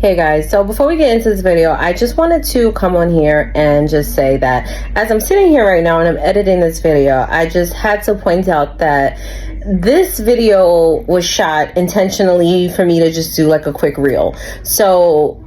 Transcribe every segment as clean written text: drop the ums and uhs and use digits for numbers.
Hey guys, so before we get into this video, I just wanted to come on here and just say that as I'm sitting here right now and I'm editing this video, I just had to point out that this video was shot intentionally for me to just do like a quick reel. So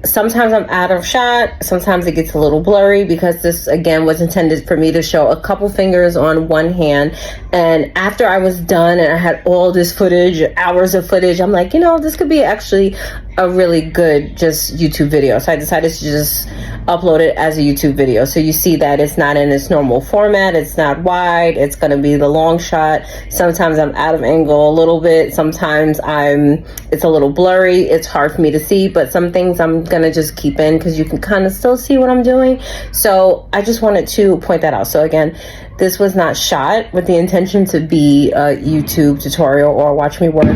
sometimes I'm out of shot, sometimes it gets a little blurry because this again was intended for me to show a couple fingers on one hand. And after I was done and I had all this footage, hours of footage, I'm like, this could be actually a really good just YouTube video. So I decided to just upload it as a YouTube video. So you see that it's not in its normal format, it's not wide, it's going to be the long shot. Sometimes I'm out of angle a little bit, sometimes it's a little blurry, it's hard for me to see, but some things I'm going to just keep in because you can kind of still see what I'm doing. So I just wanted to point that out. So again, this was not shot with the intention to be a YouTube tutorial or watch me work.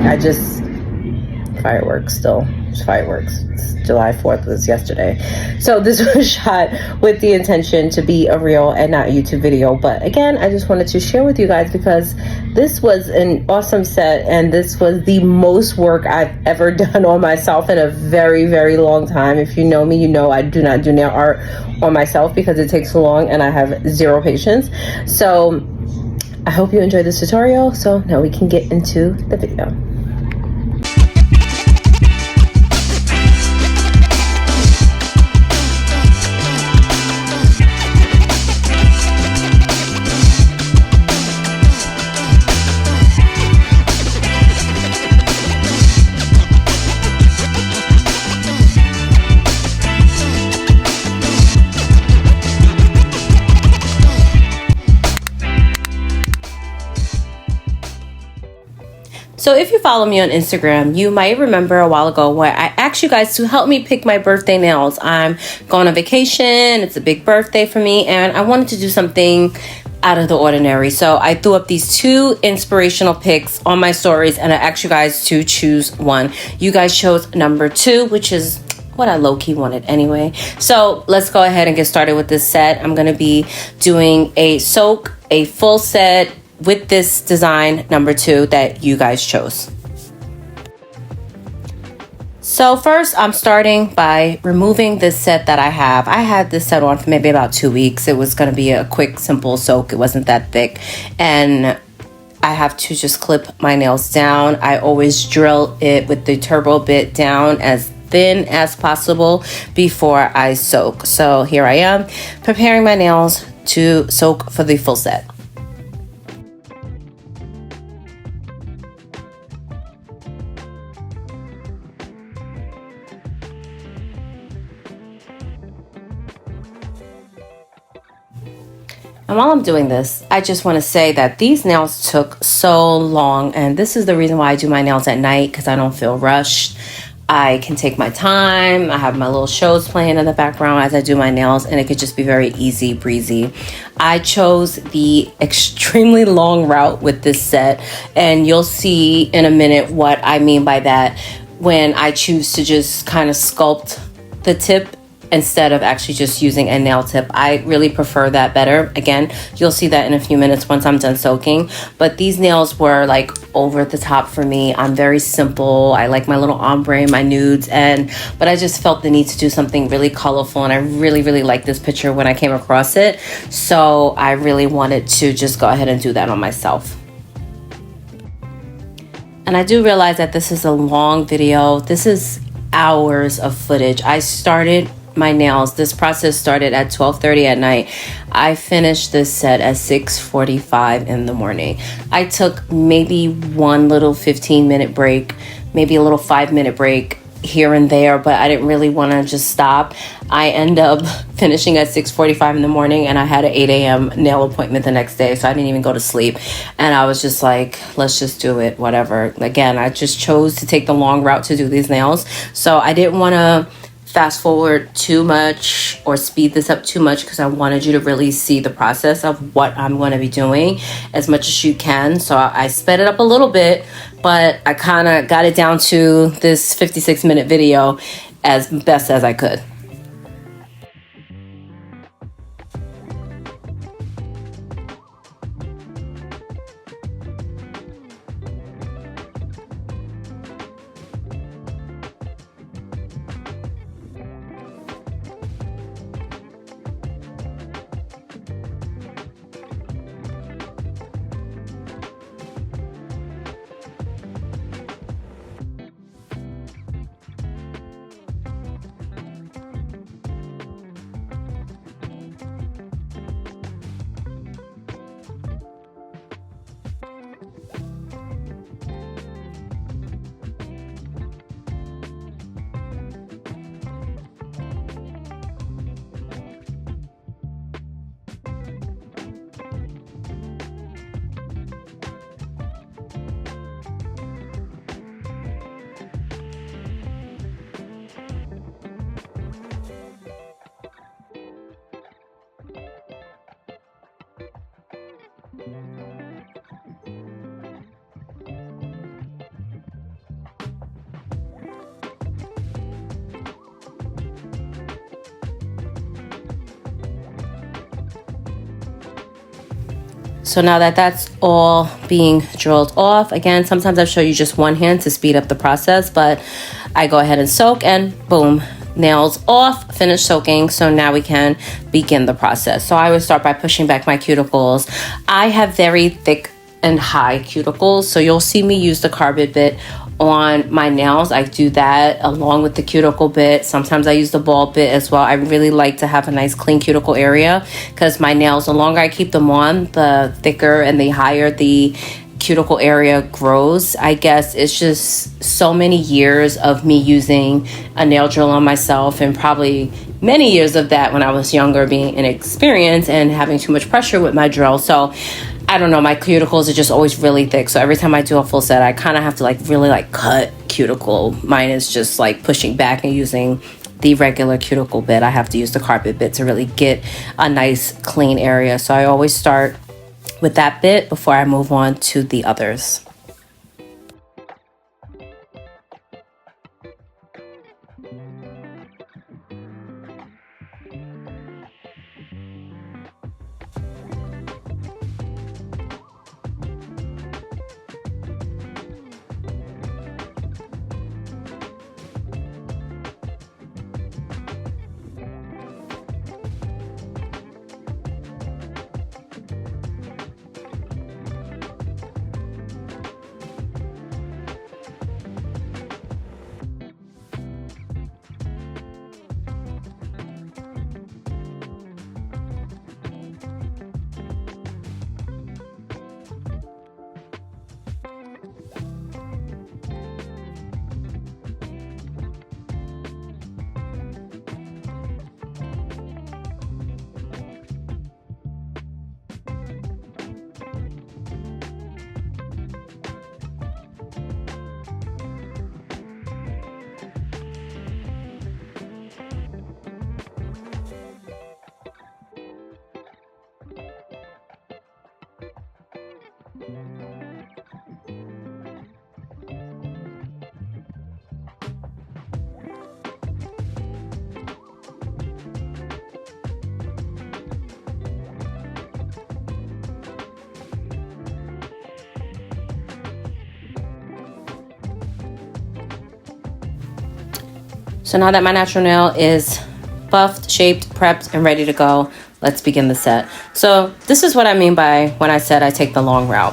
Fireworks still. It's fireworks. It's July 4th was yesterday. So this was shot with the intention to be a reel and not a YouTube video. But again, I just wanted to share with you guys because this was an awesome set and this was the most work I've ever done on myself in a very, very long time. If you know me, you know I do not do nail art on myself because it takes so long and I have zero patience. So I hope you enjoyed this tutorial. So now we can get into the video. So if you follow me on Instagram, you might remember a while ago where I asked you guys to help me pick my birthday nails. I'm going on vacation. It's a big birthday for me and I wanted to do something out of the ordinary. So I threw up these two inspirational pics on my stories and I asked you guys to choose one. You guys chose number 2, which is what I low-key wanted anyway. So let's go ahead and get started with this set. I'm going to be doing a full set with this design number 2 that you guys chose. So first I'm starting by removing this set that I have. I had this set on for maybe about 2 weeks. It was going to be a quick, simple soak. It wasn't that thick. And I have to just clip my nails down. I always drill it with the turbo bit down as thin as possible before I soak. So here I am preparing my nails to soak for the full set. And while I'm doing this, I just want to say that these nails took so long, and this is the reason why I do my nails at night, because I don't feel rushed. I can take my time. I have my little shows playing in the background as I do my nails, and it could just be very easy breezy. I chose the extremely long route with this set, and you'll see in a minute what I mean by that when I choose to just kind of sculpt the tip instead of actually just using a nail tip. I really prefer that better. Again, you'll see that in a few minutes once I'm done soaking. But these nails were like over the top for me. I'm very simple. I like my little ombre, my nudes, but I just felt the need to do something really colorful, and I really, really liked this picture when I came across it. So I really wanted to just go ahead and do that on myself. And I do realize that this is a long video. This is hours of footage. I started my nails, this process started at 12:30 at night. I finished this set at 6:45 in the morning. I took maybe one little 15-minute break, maybe a little 5-minute break here and there, but I didn't really want to just stop. I end up finishing at 6:45 in the morning, and I had an 8 a.m. nail appointment the next day, so I didn't even go to sleep. And I was just like, let's just do it, whatever. Again, I just chose to take the long route to do these nails, so I didn't want to fast forward too much or speed this up too much because I wanted you to really see the process of what I'm going to be doing as much as you can. So I sped it up a little bit, but I kind of got it down to this 56-minute video as best as I could. So now that that's all being drilled off, again, sometimes I show you just one hand to speed up the process, but I go ahead and soak and boom, nails off, finish soaking. So now we can begin the process. So I would start by pushing back my cuticles. I have very thick and high cuticles, so you'll see me use the carbon bit on my nails. I do that along with the cuticle bit. Sometimes I use the ball bit as well. I really like to have a nice clean cuticle area because my nails, the longer I keep them on, the thicker and the higher the cuticle area grows. I guess it's just so many years of me using a nail drill on myself, and probably many years of that when I was younger, being inexperienced and having too much pressure with my drill. So I don't know, my cuticles are just always really thick. So every time I do a full set, I kind of have to really cut cuticle. Mine is just like pushing back and using the regular cuticle bit. I have to use the carpet bit to really get a nice clean area. So I always start with that bit before I move on to the others. So now that my natural nail is buffed, shaped, prepped, and ready to go, let's begin the set. So this is what I mean by when I said I take the long route.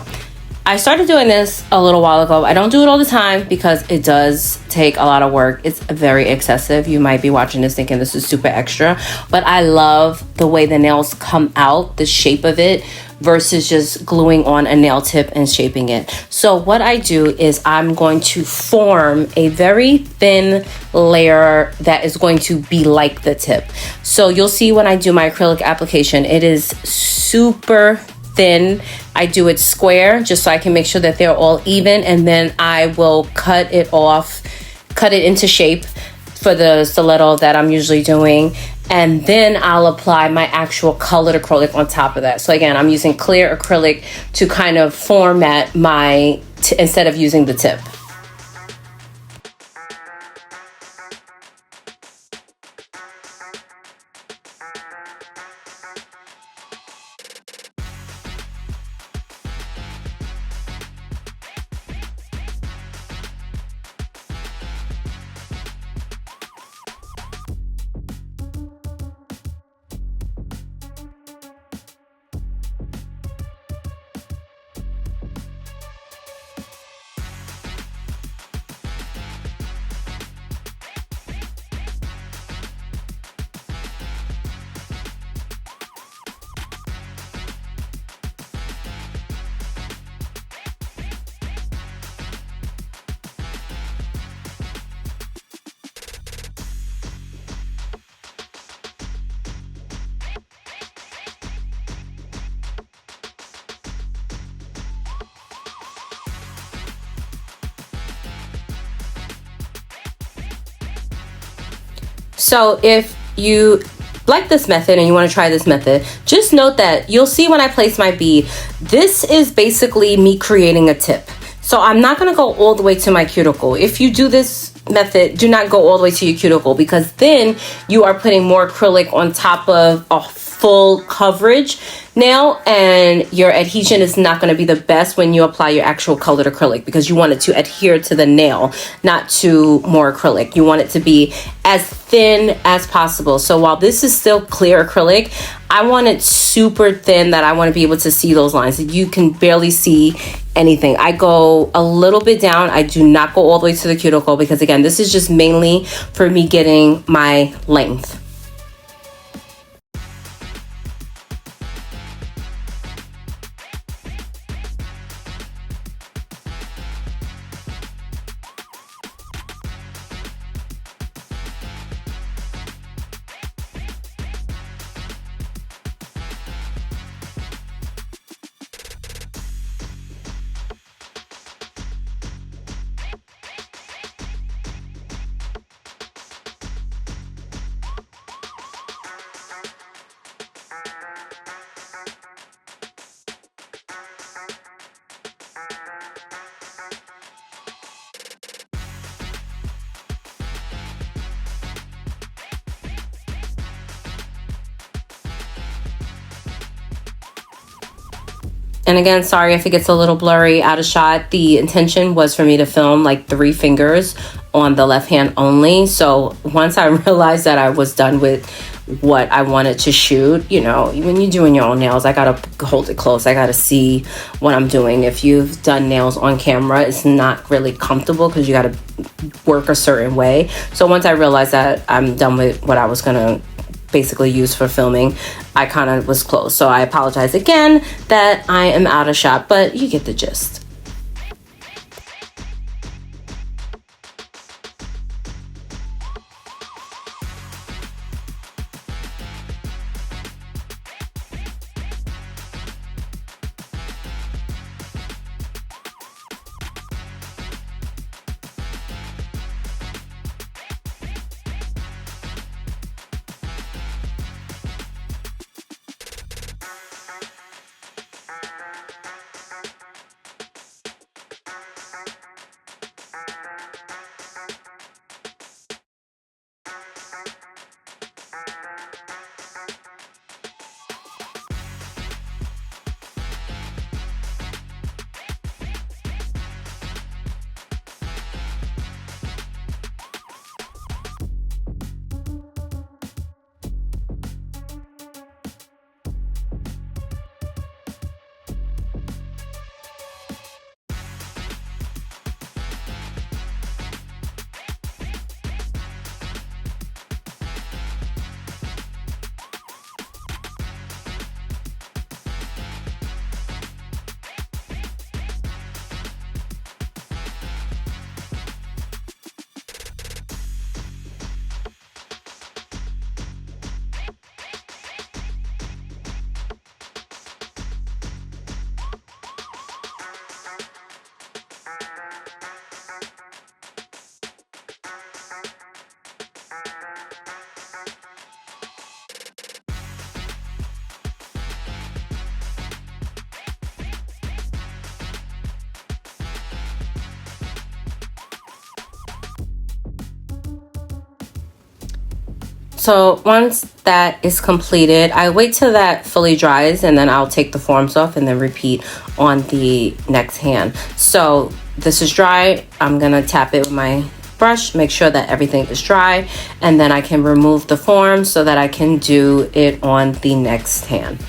I started doing this a little while ago. I don't do it all the time because it does take a lot of work. It's very excessive. You might be watching this thinking this is super extra, but I love the way the nails come out, the shape of it, versus just gluing on a nail tip and shaping it. So what I do is I'm going to form a very thin layer that is going to be like the tip. So you'll see when I do my acrylic application, it is super thin. I do it square just so I can make sure that they're all even, and then I will cut it off, cut it into shape for the stiletto that I'm usually doing, and then I'll apply my actual colored acrylic on top of that. So again, I'm using clear acrylic to kind of format my instead of using the tip. So if you like this method and you want to try this method, just note that you'll see when I place my bead, this is basically me creating a tip. So I'm not going to go all the way to my cuticle. If you do this method, do not go all the way to your cuticle, because then you are putting more acrylic on top of a full coverage nail, and your adhesion is not going to be the best when you apply your actual colored acrylic, because you want it to adhere to the nail, not to more acrylic. You want it to be as thin as possible. So while this is still clear acrylic, I want it super thin, that I want to be able to see those lines. You can barely see anything. I go a little bit down. I do not go all the way to the cuticle, because again, this is just mainly for me getting my length. And again, sorry if it gets a little blurry out of shot. The intention was for me to film like 3 fingers on the left hand only. So once I realized that I was done with what I wanted to shoot, you know, when you're doing your own nails, I gotta hold it close. I gotta see what I'm doing. If you've done nails on camera, it's not really comfortable because you gotta work a certain way. So once I realized that I'm done with what I was gonna basically use for filming, I kind of was close. So I apologize again that I am out of shot, but you get the gist. So once that is completed, I wait till that fully dries, and then I'll take the forms off and then repeat on the next hand. So this is dry. I'm gonna tap it with my brush, make sure that everything is dry, and then I can remove the forms so that I can do it on the next hand.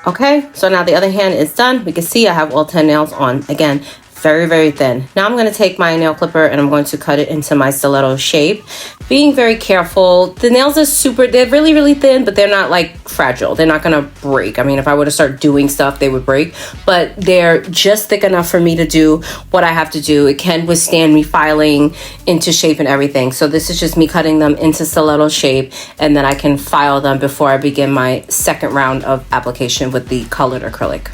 Okay, so now the other hand is done. We can see I have all 10 nails on. Again, very, very thin. Now I'm going to take my nail clipper and I'm going to cut it into my stiletto shape. Being very careful. The nails are they're really, really thin, but they're not like fragile. They're not going to break. I mean, if I were to start doing stuff, they would break, but they're just thick enough for me to do what I have to do. It can withstand me filing into shape and everything. So this is just me cutting them into stiletto shape, and then I can file them before I begin my second round of application with the colored acrylic.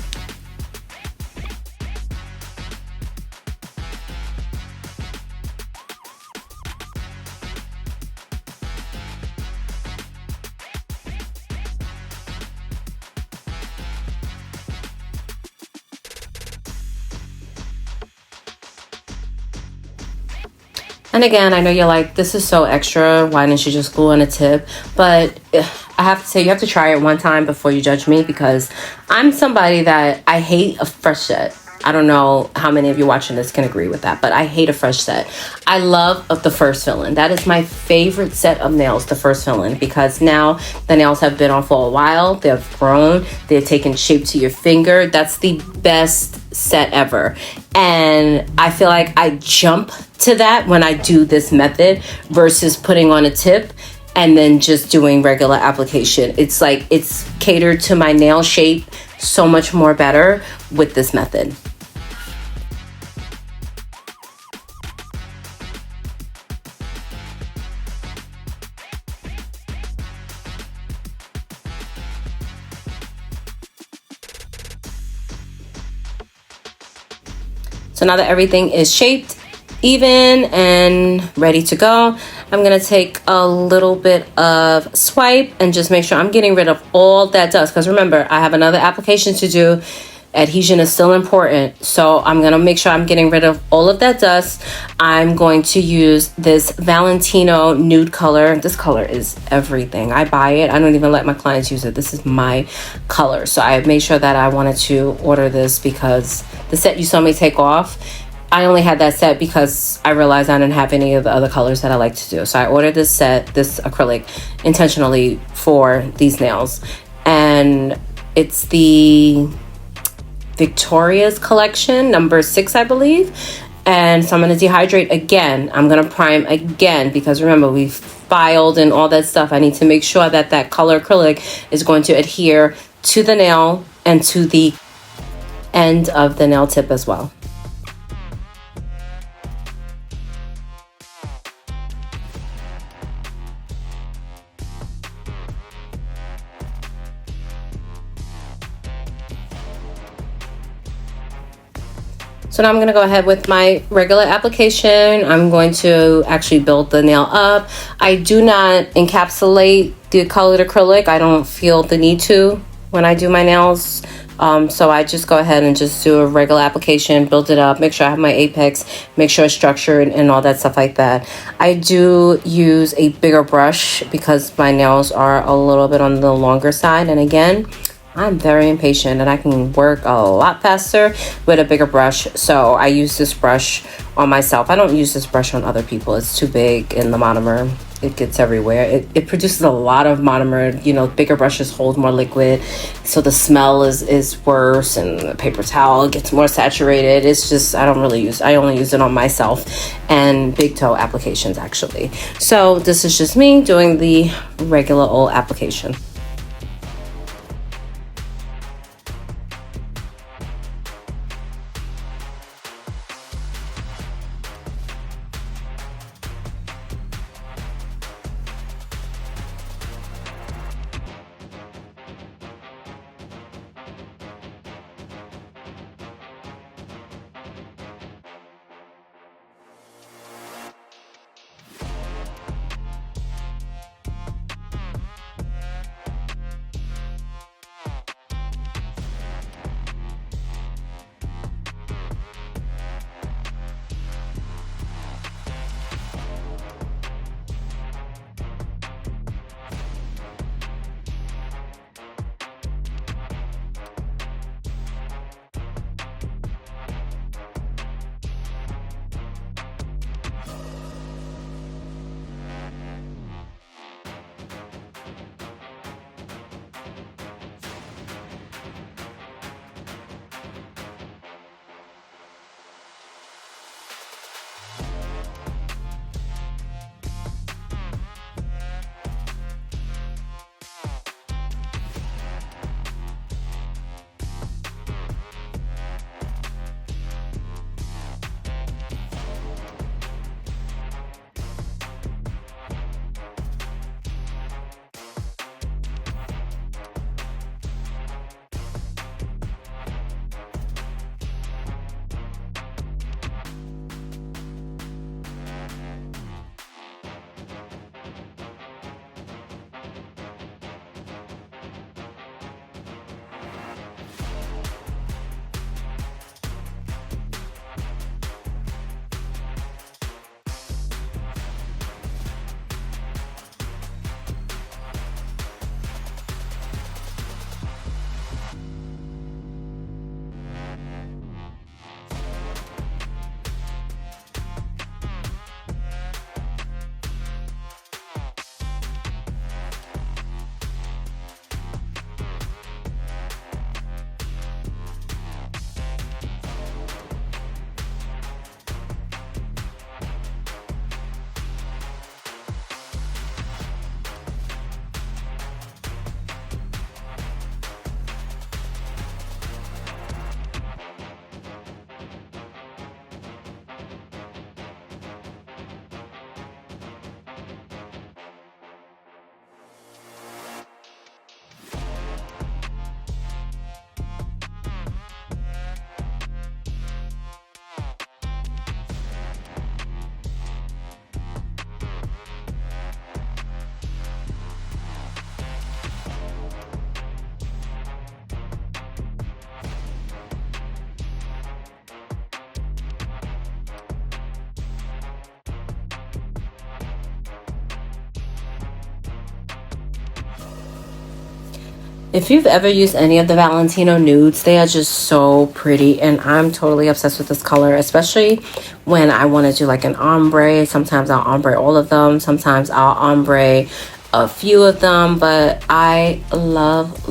And again, I know you're like, this is so extra. Why didn't you just glue on a tip? But I have to say, you have to try it one time before you judge me, because I'm somebody that I hate a fresh set. I don't know how many of you watching this can agree with that, but I hate a fresh set. I love the first fill-in. That is my favorite set of nails, the first fill-in, because now the nails have been on for a while. They've grown. They're taking shape to your finger. That's the best set ever. And I feel like I jump to that when I do this method versus putting on a tip and then just doing regular application. It's like it's catered to my nail shape so much more better with this method. So now that everything is shaped, even, and ready to go, I'm gonna take a little bit of swipe and just make sure I'm getting rid of all that dust. Because remember, I have another application to do. Adhesion is still important. So I'm gonna make sure I'm getting rid of all of that dust. I'm going to use this Valentino nude color. This color is everything. I buy it. I don't even let my clients use it. This is my color. So I made sure that I wanted to order this because the set you saw me take off, I only had that set because I realized I didn't have any of the other colors that I like to do. So I ordered this set, this acrylic, intentionally for these nails. And it's the Victoria's collection, number 6, I believe. And so I'm going to dehydrate again. I'm going to prime again because remember, we filed and all that stuff. I need to make sure that that color acrylic is going to adhere to the nail and to the end of the nail tip as well. So now I'm going to go ahead with my regular application. I'm going to actually build the nail up. I do not encapsulate the colored acrylic. I don't feel the need to when I do my nails. So I just go ahead and just do a regular application, build it up, make sure I have my apex, make sure it's structured and all that stuff like that. I do use a bigger brush because my nails are a little bit on the longer side. And again, I'm very impatient and I can work a lot faster with a bigger brush. So I use this brush on myself. I don't use this brush on other people. It's too big in the monomer. It gets everywhere. It produces a lot of monomer. You know, bigger brushes hold more liquid. So the smell is worse and the paper towel gets more saturated. It's just, I only use it on myself and big toe applications actually. So this is just me doing the regular old application. If you've ever used any of the Valentino nudes, they are just so pretty, and I'm totally obsessed with this color, especially when I want to do like an ombre. Sometimes I'll ombre all of them, sometimes I'll ombre a few of them, but I love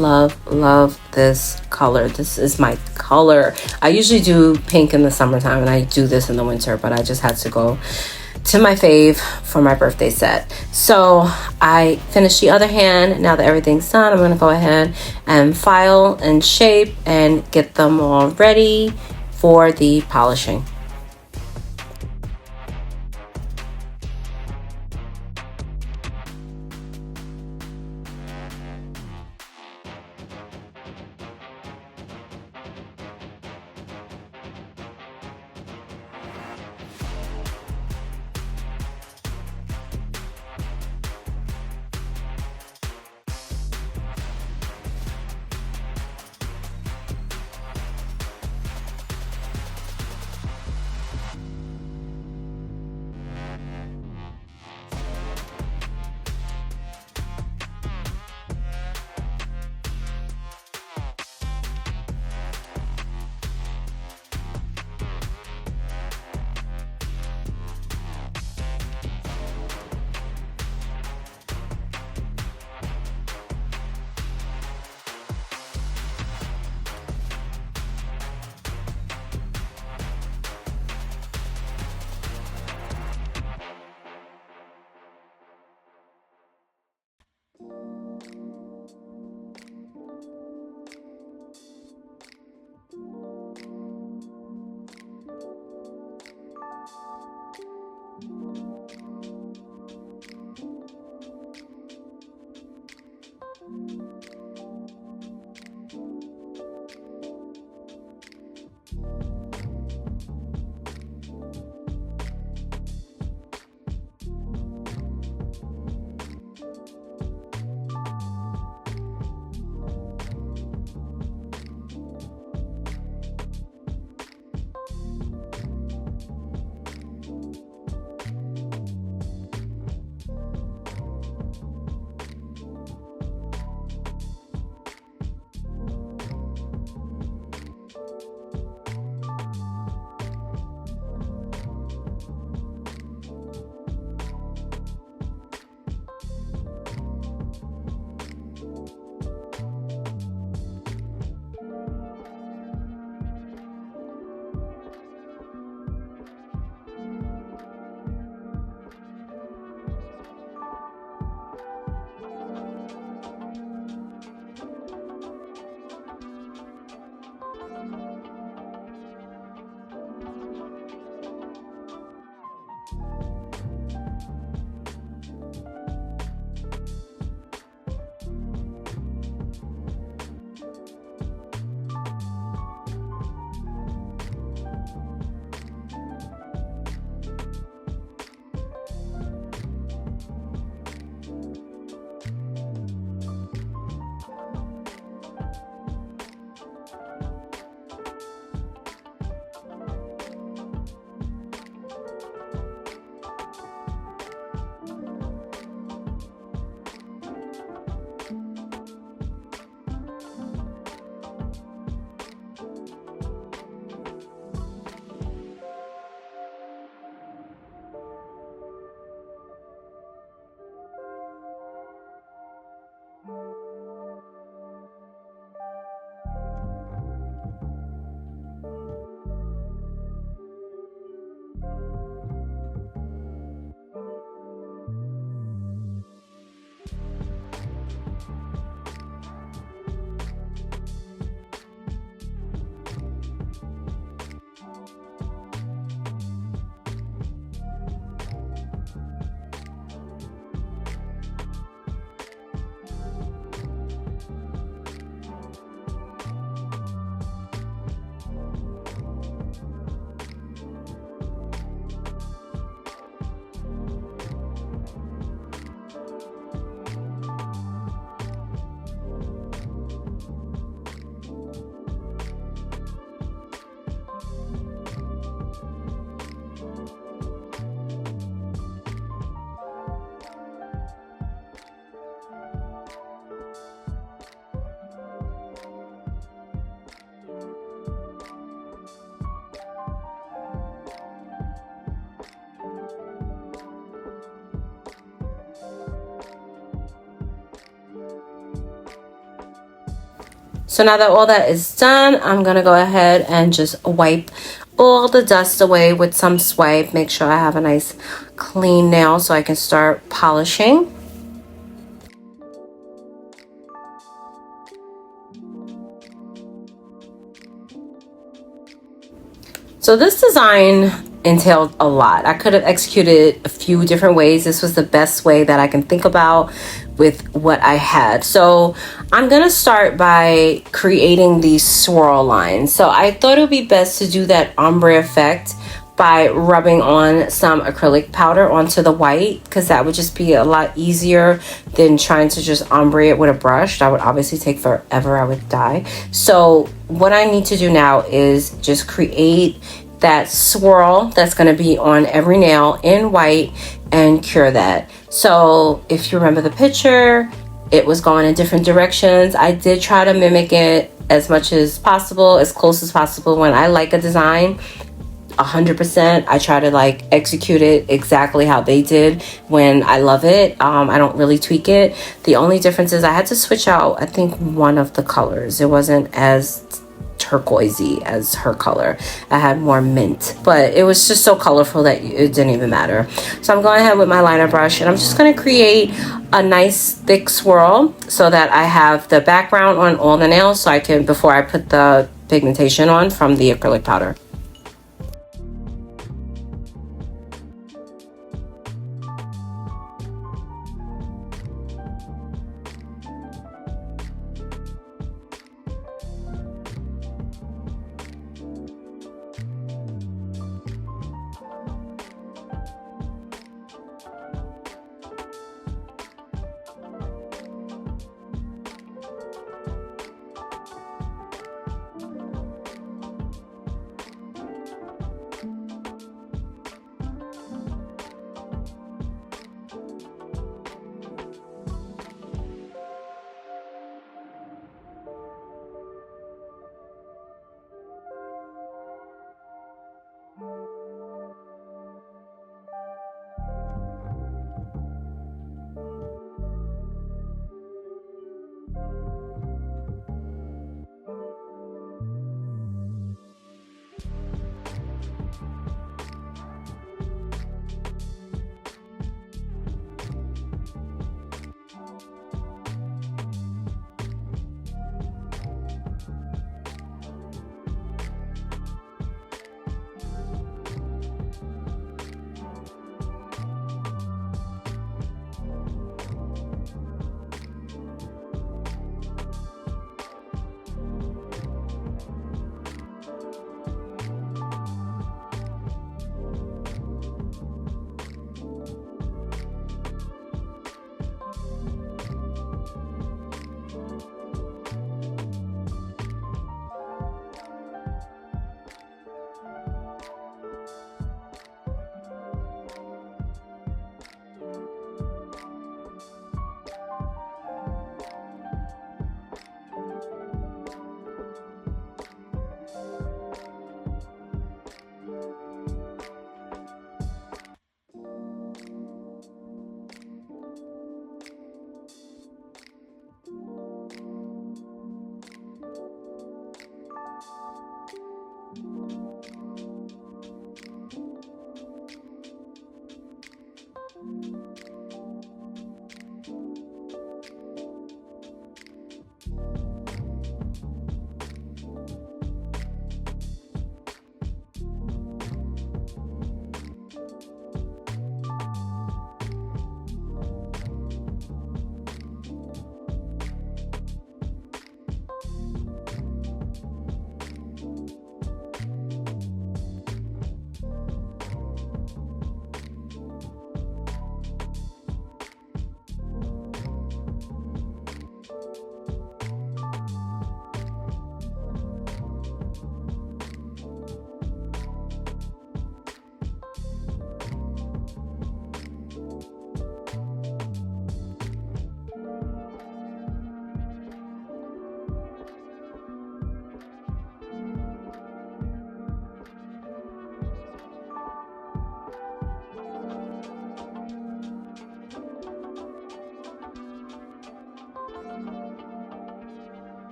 this color. This is my color. I usually do pink in the summertime and I do this in the winter, but I just had to go to my fave for my birthday set. So I finished the other hand. Now that everything's done, I'm gonna go ahead and file and shape and get them all ready for the polishing. So now that all that is done, I'm gonna go ahead and just wipe all the dust away with some swipe. Make sure I have a nice clean nail so I can start polishing. So this design entailed a lot. I could have executed a few different ways. This was the best way that I can think about with what I had. So I'm gonna start by creating these swirl lines. So I thought it would be best to do that ombre effect by rubbing on some acrylic powder onto the white, because that would just be a lot easier than trying to just ombre it with a brush. That would obviously take forever. I would die. So what I need to do now is just create that swirl that's going to be on every nail in white and cure that. So if you remember the picture, it was going in different directions. I did try to mimic it as much as possible, as close as possible. When I like a design 100%, I try to like execute it exactly how they did when I love it. I don't really tweak it. The only difference is I had to switch out, I think, one of the colors. It wasn't as turquoisey as her color. I had more mint, but it was just so colorful that it didn't even matter. So I'm going ahead with my liner brush and I'm just going to create a nice thick swirl so that I have the background on all the nails, so I can, before I put the pigmentation on from the acrylic powder.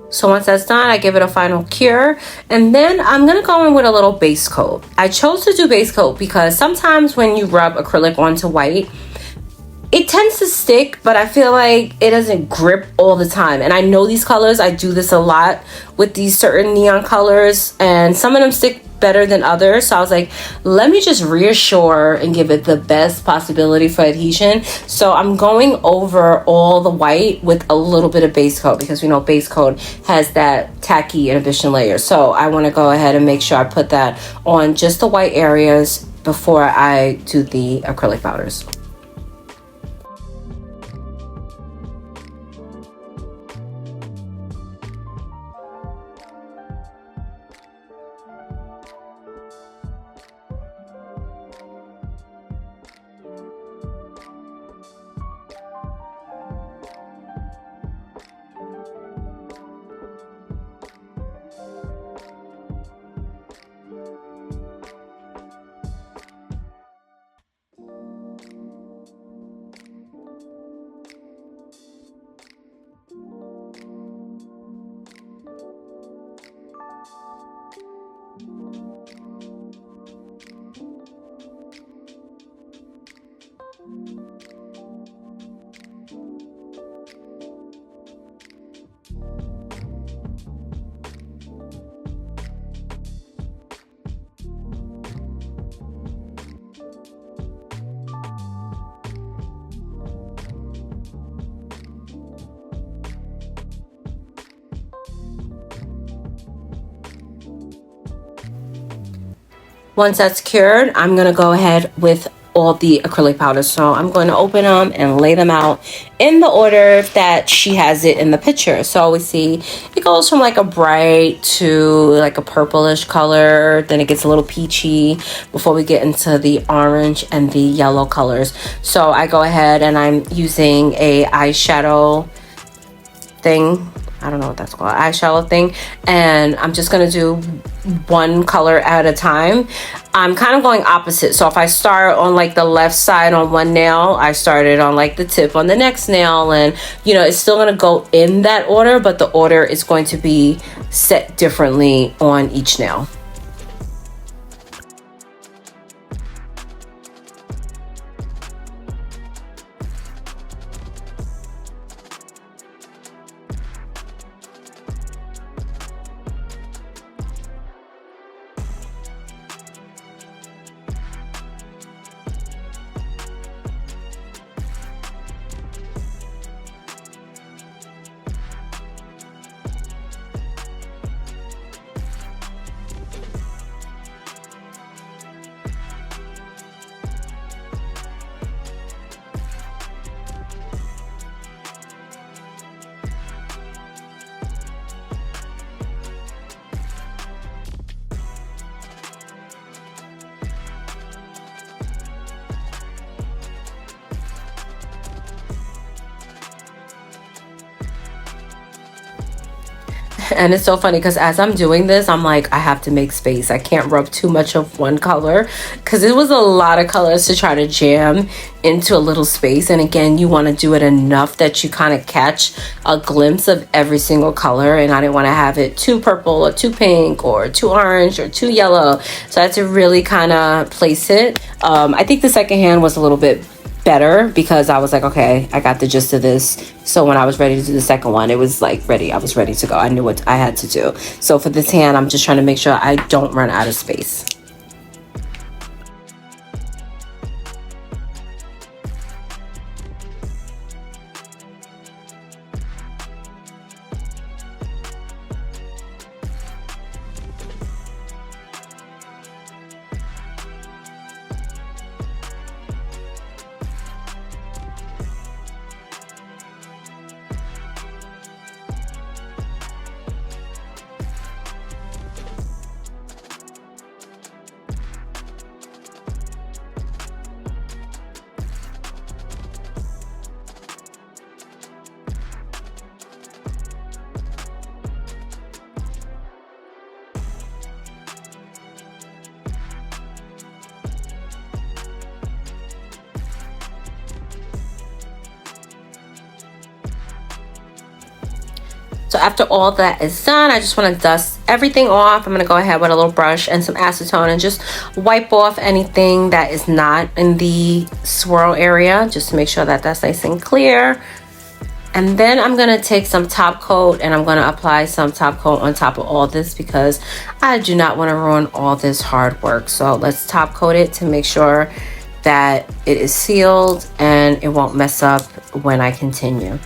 So once that's done, I give it a final cure, and then I'm gonna go in with a little base coat. I chose to do base coat because sometimes when you rub acrylic onto white, it tends to stick, but I feel like it doesn't grip all the time. And I know these colors, I do this a lot with these certain neon colors, and some of them stick better than others. So I was like, let me just reassure and give it the best possibility for adhesion. So I'm going over all the white with a little bit of base coat, because we know base coat has that tacky inhibition layer. So I want to go ahead and make sure I put that on just the white areas before I do the acrylic powders. Once that's cured, I'm going to go ahead with all the acrylic powders. So I'm going to open them and lay them out in the order that she has it in the picture. So we see it goes from like a bright to like a purplish color. Then it gets a little peachy before we get into the orange and the yellow colors. So I go ahead and I'm using a eyeshadow thing. I don't know what that's called, eyeshadow thing, and I'm just gonna do one color at a time. I'm kind of going opposite, so if I start on like the left side on one nail, I started on like the tip on the next nail, and you know, it's still gonna go in that order, but the order is going to be set differently on each nail. And it's so funny because as I'm doing this, I'm like, I have to make space. I can't rub too much of one color because it was a lot of colors to try to jam into a little space. And again, you want to do it enough that you kind of catch a glimpse of every single color. And I didn't want to have it too purple or too pink or too orange or too yellow. So I had to really kind of place it. I think the second hand was a little bit better because I was like, okay, I got the gist of this. So when I was ready to do the second one, it was like ready. I was ready to go. I knew what I had to do. So for this hand, I'm just trying to make sure I don't run out of space. So after all that is done, I just want to dust everything off. I'm going to go ahead with a little brush and some acetone and just wipe off anything that is not in the swirl area, just to make sure that that's nice and clear. And then I'm going to take some top coat and I'm going to apply some top coat on top of all this because I do not want to ruin all this hard work. So let's top coat it to make sure that it is sealed and it won't mess up when I continue.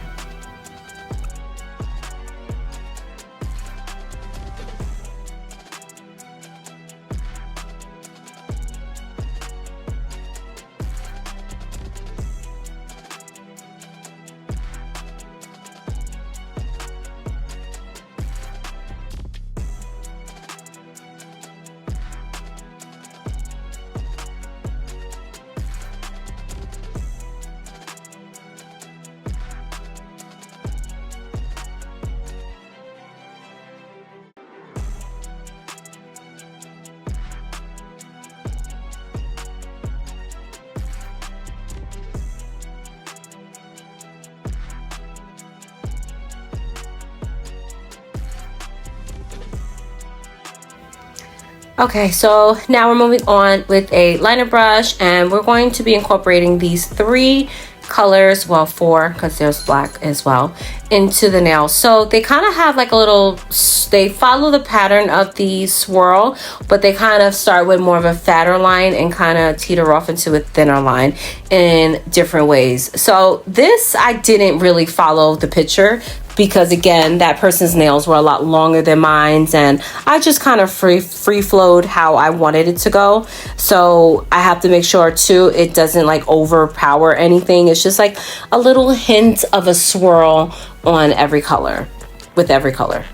Okay, so now we're moving on with a liner brush and we're going to be incorporating these 3 colors, well 4 because there's black as well, into the nails. So they kind of have like a little, they follow the pattern of the swirl, but they kind of start with more of a fatter line and kind of teeter off into a thinner line in different ways. So this, I didn't really follow the picture because again, that person's nails were a lot longer than mine's and I just kind of free flowed how I wanted it to go. So I have to make sure too it doesn't like overpower anything. It's just like a little hint of a swirl on every color, with every color.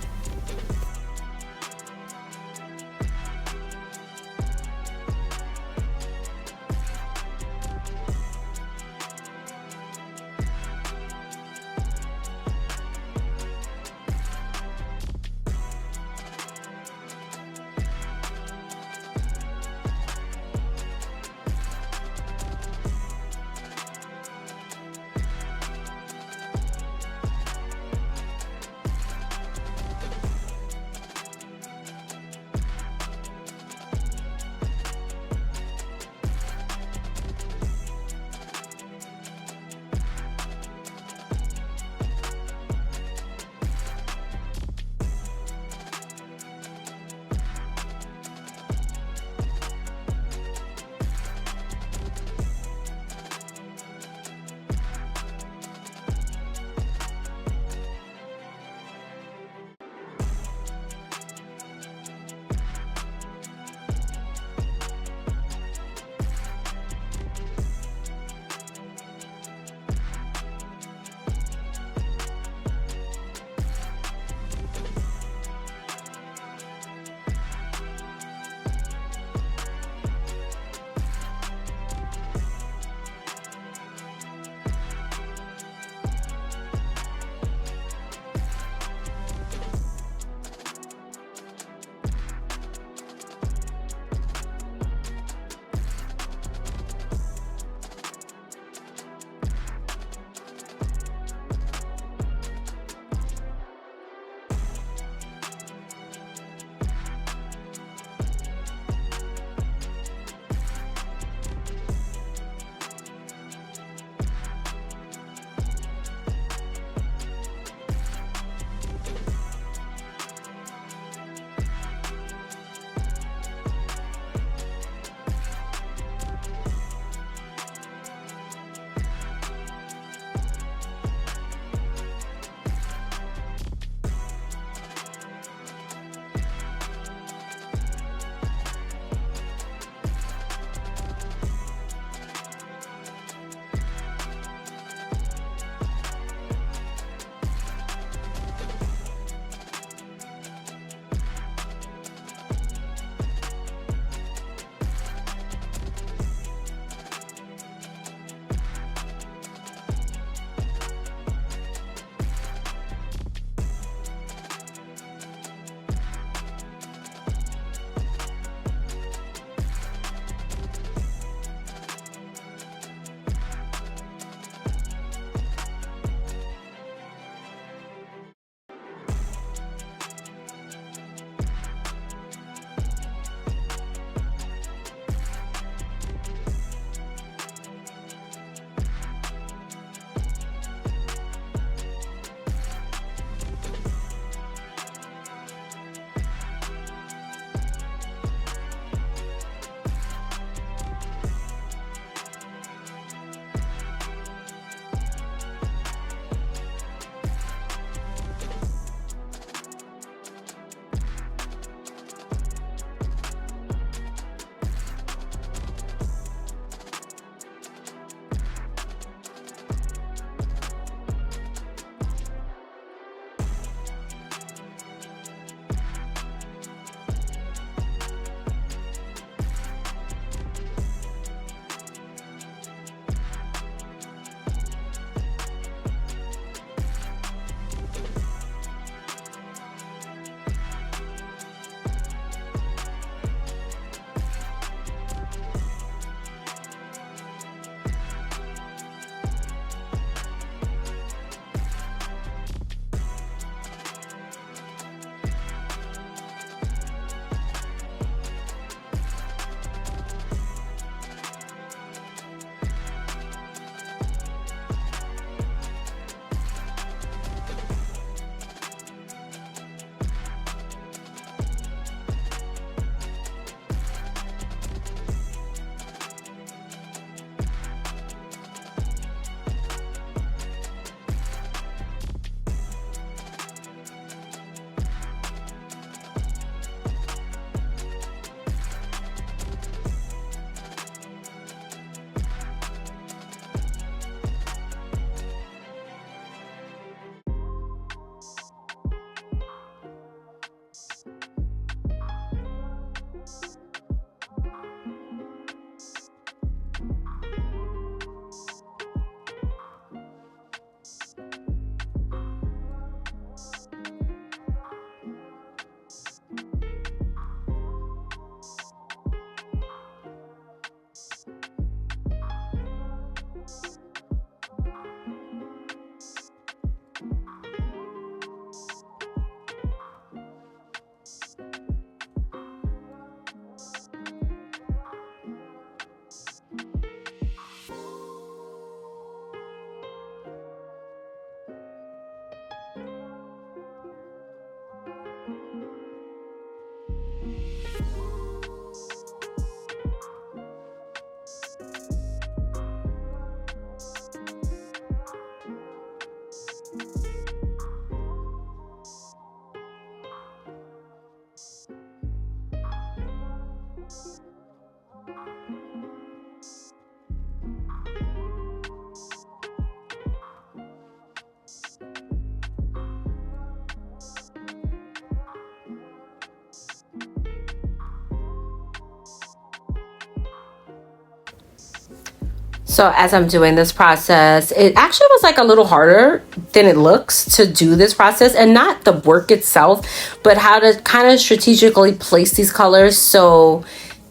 So as I'm doing this process, it actually was like a little harder than it looks to do this process, and not the work itself, but how to kind of strategically place these colors so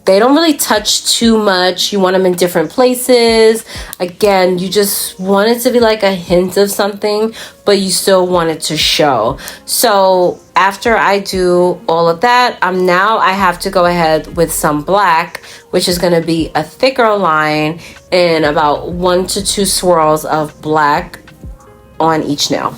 they don't really touch too much. You want them in different places. Again, you just want it to be like a hint of something, but you still want it to show. So after I do all of that, I have to go ahead with some black, which is going to be a thicker line and about 1 to 2 swirls of black on each nail.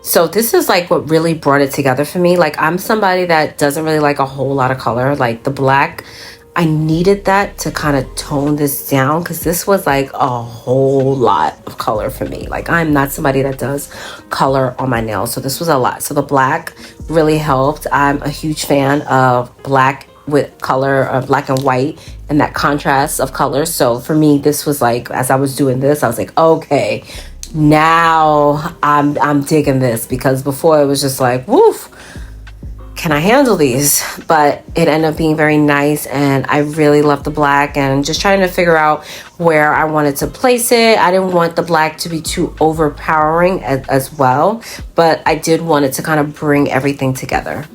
So this is like what really brought it together for me. Like, I'm somebody that doesn't really like a whole lot of color. Like the black, I needed that to kind of tone this down, because this was like a whole lot of color for me. Like, I'm not somebody that does color on my nails, so this was a lot. So the black really helped. I'm a huge fan of black with color, black and white, and that contrast of color. So for me, this was like, as I was doing this, I was like, okay, now I'm digging this, because before it was just like, woof, can I handle these? But it ended up being very nice, and I really love the black, and just trying to figure out where I wanted to place it. I didn't want the black to be too overpowering as well, but I did want it to kind of bring everything together.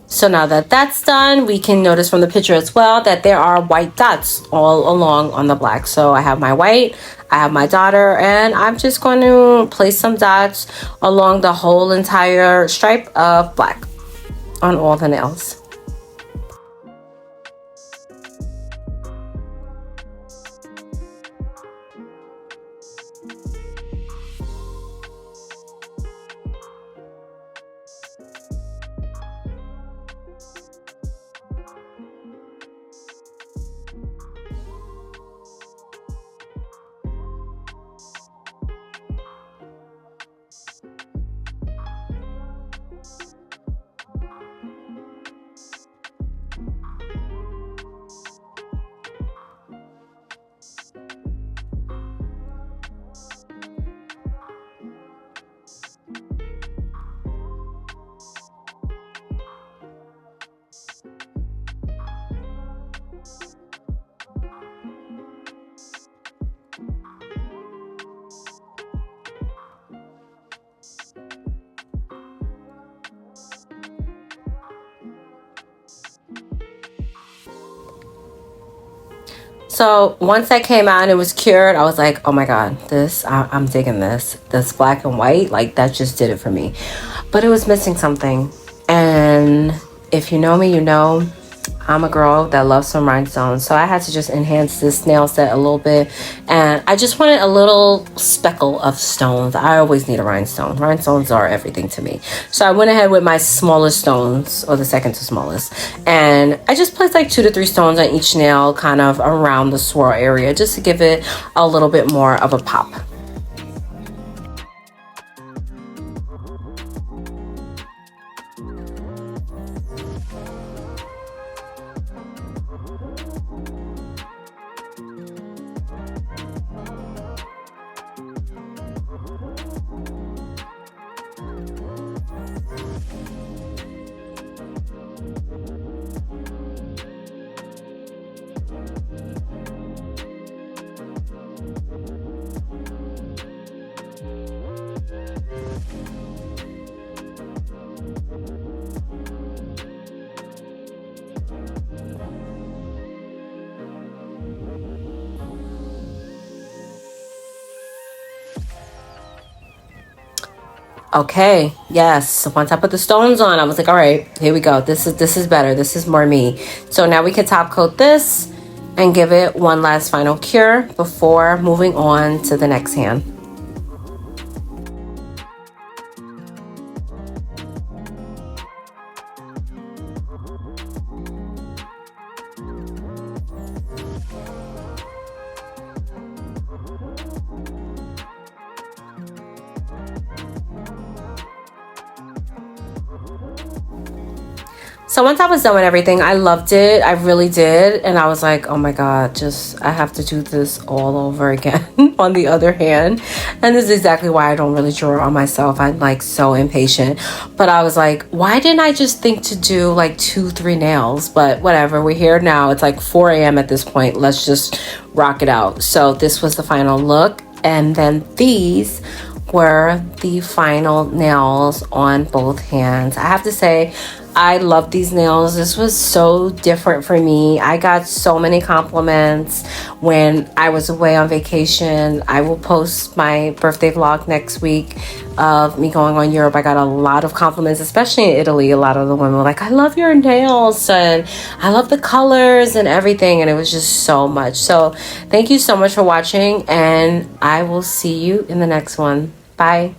So now that that's done, we can notice from the picture as well that there are white dots all along on the black. So I have my white, I have my daughter, and I'm just going to place some dots along the whole entire stripe of black on all the nails. So once that came out and it was cured, I was like, oh my God, I'm digging this. This black and white, like that just did it for me. But it was missing something. And if you know me, you know I'm a girl that loves some rhinestones. So I had to just enhance this nail set a little bit. And I just wanted a little speckle of stones. I always need a rhinestone. Rhinestones are everything to me. So I went ahead with my smallest stones, or the second to smallest. And I just placed like 2 to 3 stones on each nail, kind of around the swirl area, just to give it a little bit more of a pop. Okay, yes. Once I put the stones on, I was like, all right, here we go. This is better. This is more me. So now we can top coat this and give it one last final cure before moving on to the next hand. So once I was done with everything, I loved it. I really did. And I was like, oh my God, I have to do this all over again on the other hand. And this is exactly why I don't really draw on myself. I'm like so impatient. But I was like, why didn't I just think to do like 2-3 nails? But whatever, we're here now. It's like 4 a.m. at this point. Let's just rock it out. So this was the final look. And then these were the final nails on both hands. I have to say, I love these nails. This was so different for me. I got so many compliments when I was away on vacation. I will post my birthday vlog next week of me going on Europe. I got a lot of compliments, especially in Italy. A lot of the women were like, I love your nails and I love the colors and everything. And it was just so much. So thank you so much for watching, and I will see you in the next one. Bye.